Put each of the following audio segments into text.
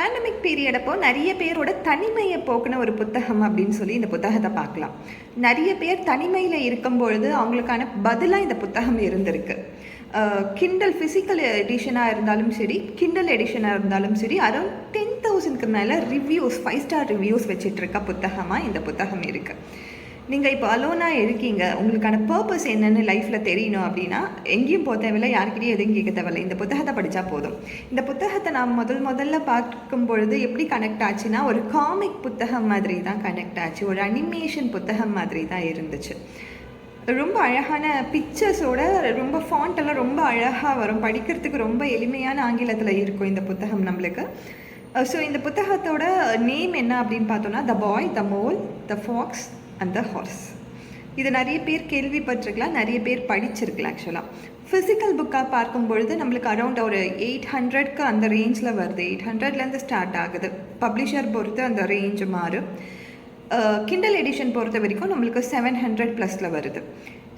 Pandemic period அப்போ நிறைய பேரோட தனிமையை போக்குன ஒரு புத்தகம் அப்படின்னு சொல்லி இந்த புத்தகத்தை பார்க்கலாம். நிறைய பேர் தனிமையில் இருக்கும் பொழுது அவங்களுக்கான பதிலாக இந்த புத்தகம் இருந்திருக்கு. கிண்டல் ஃபிசிக்கல் எடிஷனாக இருந்தாலும் சரி, கிண்டல் எடிஷனாக இருந்தாலும் சரி, அரௌண்ட் 10,000க்கு மேலே ரிவ்யூஸ், 5 ஸ்டார் ரிவ்யூஸ் வச்சிட்ருக்க புத்தகமாக இந்த புத்தகம் இருக்குது. நீங்கள் இப்போ அலோனாக இருக்கீங்க, உங்களுக்கான பர்பஸ் என்னென்னு லைஃப்பில் தெரியணும் அப்படின்னா எங்கேயும் போக தேவையில்லை, யாருக்கிட்டையும் எதுவும் கேட்க தேவையில்லை, இந்த புத்தகத்தை படித்தா போதும். இந்த புத்தகத்தை நான் முதல்ல பார்க்கும் பொழுது எப்படி கனெக்ட் ஆச்சுன்னா, ஒரு காமிக் புத்தகம் மாதிரி தான் கனெக்ட் ஆச்சு, ஒரு அனிமேஷன் புத்தகம் மாதிரி தான் இருந்துச்சு. ரொம்ப அழகான பிக்சர்ஸோட, ரொம்ப ஃபாண்ட்டெல்லாம் ரொம்ப அழகாக வரும், படிக்கிறதுக்கு ரொம்ப எளிமையான ஆங்கிலத்தில் இருக்கும் இந்த புத்தகம் நம்மளுக்கு. ஸோ இந்த புத்தகத்தோட நேம் என்ன அப்படின்னு பார்த்தோன்னா, the boy, the mole, the fox and the horse. இது நிறைய பேர் கேள்விப்பட்டிருக்கலாம், நிறைய பேர் படிச்சிருக்கலாம். ஆக்சுவலாக ஃபிசிக்கல் புக்காக பார்க்கும் பொழுது நம்மளுக்கு அரௌண்ட் ஒரு 800க்கு அந்த ரேஞ்சில் வருது, 800லேருந்து ஸ்டார்ட் ஆகுது. பப்ளிஷர் பொறுத்து அந்த ரேஞ்சு மாறும். கிண்டல் எடிஷன் பொறுத்த வரைக்கும் நம்மளுக்கு 700+ வருது.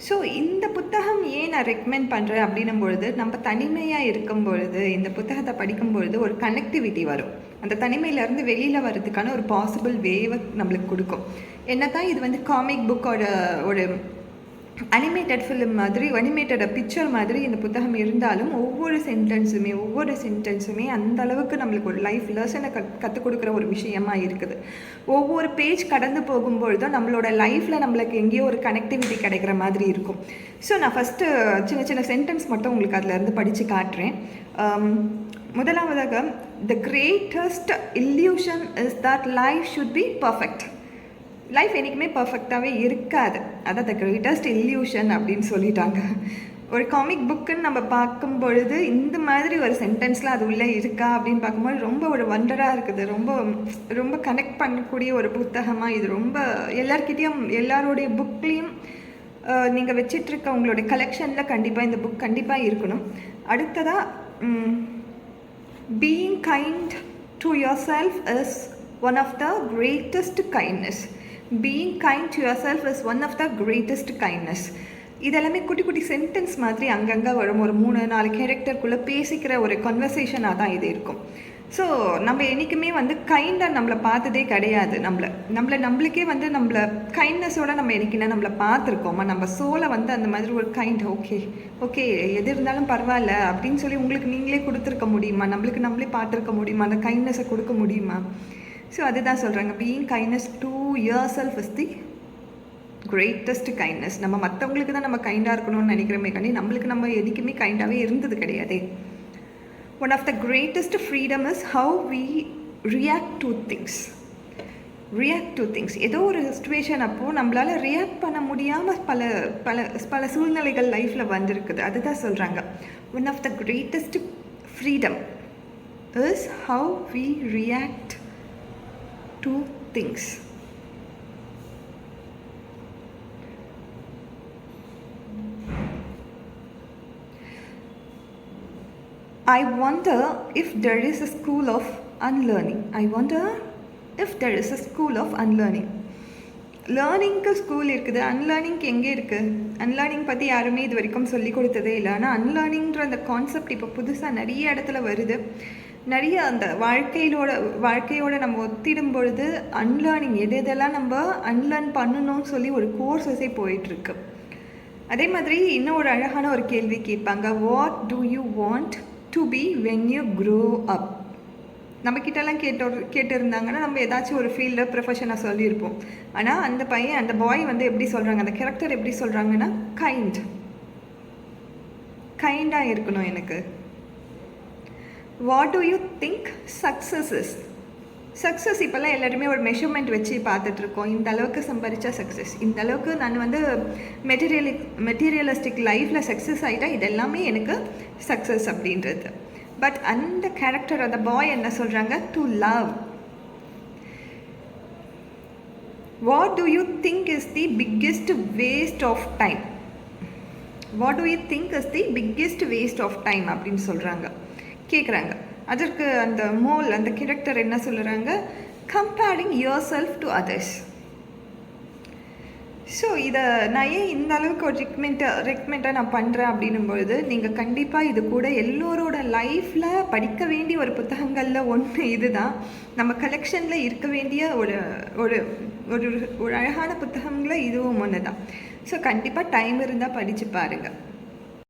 ஸோ இந்த புத்தகம் ஏன் நான் ரெக்கமெண்ட் பண்ணுறேன் அப்படின்னும் பொழுது, நம்ம தனிமையாக இருக்கும் பொழுது இந்த புத்தகத்தை படிக்கும் பொழுது ஒரு கனெக்டிவிட்டி வரும். அந்த தனிமையிலேருந்து வெளியில் வர்றதுக்கான ஒரு பாசிபிள் வேவை நம்மளுக்கு கொடுக்கும். என்ன தான் இது வந்து காமிக் புக்கோட ஒரு அனிமேட்டட் ஃபிலிம் மாதிரி, அனிமேட்டட் பிக்சர் மாதிரி இந்த புத்தகம் இருந்தாலும் ஒவ்வொரு சென்டென்ஸுமே அந்த அளவுக்கு நம்மளுக்கு ஒரு லைஃப் லெசனை கற்றுக் கொடுக்குற ஒரு விஷயமா இருக்குது. ஒவ்வொரு பேஜ் கடந்து போகும்பொழுதும் நம்மளோட லைஃப்பில் நம்மளுக்கு எங்கேயோ ஒரு கனெக்டிவிட்டி கிடைக்கிற மாதிரி இருக்கும். ஸோ நான் ஃபஸ்ட்டு சின்ன சென்டென்ஸ் மட்டும் உங்களுக்கு அதிலேருந்து படித்து காட்டுறேன். முதலாவதாக, the greatest illusion is that life should be perfect. Life என்றைக்குமே பர்ஃபெக்டாகவே இருக்காது, அதான் த கிரேட்டஸ்ட் இல்யூஷன் அப்படின்னு சொல்லிட்டாங்க. ஒரு காமிக் புக்குன்னு நம்ம பார்க்கும் பொழுது இந்த மாதிரி ஒரு சென்டென்ஸ்லாம் அது உள்ளே இருக்கா அப்படின்னு பார்க்கும்போது ரொம்ப ஒரு வண்டராக இருக்குது. ரொம்ப கனெக்ட் பண்ணக்கூடிய ஒரு புத்தகமாக இது. ரொம்ப எல்லாருக்கிட்டேயும், எல்லாரோடைய புக்லேயும் நீங்கள் வச்சிட்ருக்க உங்களுடைய கலெக்ஷனில் கண்டிப்பாக இந்த புக் கண்டிப்பாக இருக்கணும். அடுத்ததாக, being kind to yourself is one of the greatest kindness. Being kind to yourself is one of the greatest kindness. இதெல்லாமே குட்டி குட்டி சென்டென்ஸ் மாதிரி அங்கங்கே வரும். ஒரு 3-4 கேரக்டருக்குள்ளே பேசிக்கிற ஒரு கன்வர்சேஷனாக தான் இது இருக்கும். ஸோ நம்ம என்றைக்குமே வந்து கைண்டாக நம்மளை பார்த்ததே கிடையாது. நம்மளுக்கே வந்து நம்மளை கைண்ட்னஸோடு நம்ம என்றைக்குன்னா நம்மளை பார்த்துருக்கோமா, நம்ம சோலை வந்து அந்த மாதிரி ஒரு கைண்ட், ஓகே எது இருந்தாலும் பரவாயில்ல அப்படின்னு சொல்லி உங்களுக்கு நீங்களே கொடுத்துருக்க முடியுமா, நம்மளே பார்த்துருக்க முடியுமா, அந்த கைண்ட்னஸை கொடுக்க முடியுமா? ஸோ அதுதான் சொல்கிறாங்க, being kindness to yourself is the greatest kindness. நம்ம மற்றவங்களுக்கு தான் நம்ம கைண்டாக இருக்கணும்னு நினைக்கிறோமே கண்டி, நம்மளுக்கு நம்ம எதுக்குமே கைண்டாகவே இருந்தது கிடையாதே. One of the greatest freedom is how we react to things. ஏதோ ஒரு சுச்சுவேஷன் அப்போது நம்மளால் ரியாக்ட் பண்ண முடியாமல் பல சூழ்நிலைகள் லைஃப்பில் வந்திருக்குது. அதுதான் சொல்கிறாங்க, one of the greatest freedom is how we react to things. I wonder if there is a school of unlearning. லேர்னிங்க்கு ஸ்கூல் இருக்குது, அன்லேர்னிங்க்கு எங்கே இருக்குது? அன்லேர்னிங் பற்றி யாருமே இது வரைக்கும் சொல்லி கொடுத்ததே இல்லை. ஆனால் அன்லேர்னிங்கிற அந்த கான்செப்ட் இப்போ புதுசாக நிறைய இடத்துல வருது. நிறைய அந்த வாழ்க்கையோட நம்ம ஒத்திடும் பொழுது அன்லேர்னிங் எதெல்லாம் நம்ம அன்லேர்ன் பண்ணணும்னு சொல்லி ஒரு கோர்ஸஸே போயிட்டுருக்கு. அதே மாதிரி இன்னும் ஒரு அழகான ஒரு கேள்வி கேட்பாங்க, what do you want to be when you grow up? நம்மக்கிட்டலாம் கேட்டிருந்தாங்கன்னா நம்ம ஏதாச்சும் ஒரு ஃபீல்டில் ப்ரொஃபஷனாக சொல்லியிருப்போம். ஆனால் அந்த பாய் வந்து எப்படி சொல்கிறாங்க, அந்த கேரக்டர் எப்படி சொல்கிறாங்கன்னா, கைண்டாக இருக்கணும் எனக்கு. What do you think success is? Success இப்போல்லாம் எல்லாருமே ஒரு மெஷர்மெண்ட் வச்சு பார்த்துட்ருக்கோம். இந்த அளவுக்கு சம்பாதிச்சா சக்ஸஸ், இந்த அளவுக்கு நான் வந்து மெட்டீரியலிஸ்டிக் லைஃப்பில் சக்ஸஸ் ஆகிட்டா இதெல்லாமே எனக்கு சக்ஸஸ் அப்படின்றது. பட் அந்த கேரக்டர், அந்த பாய் என்ன சொல்கிறாங்க, to love. What do you think is the biggest waste of time? அப்படின்னு சொல்கிறாங்க, கேட்குறாங்க. அதற்கு அந்த அந்த கேரக்டர் என்ன சொல்கிறாங்க, comparing yourself to others. So இதை நான் ஏன் இந்த அளவுக்கு ஒரு ரெக்கமெண்ட்டாக நான் பண்ணுறேன் அப்படின்னும் பொழுது, நீங்கள் கண்டிப்பாக இது கூட எல்லோரோட லைஃப்பில் படிக்க வேண்டிய ஒரு புத்தகங்களில் ஒன்று இதுதான். நம்ம கலெக்ஷனில் இருக்க வேண்டிய ஒரு ஒரு ஒரு ஒரு அழகான புத்தகங்களில் இதுவும் ஒன்று தான். ஸோ கண்டிப்பாக டைம் இருந்தால் படித்து பாருங்கள்.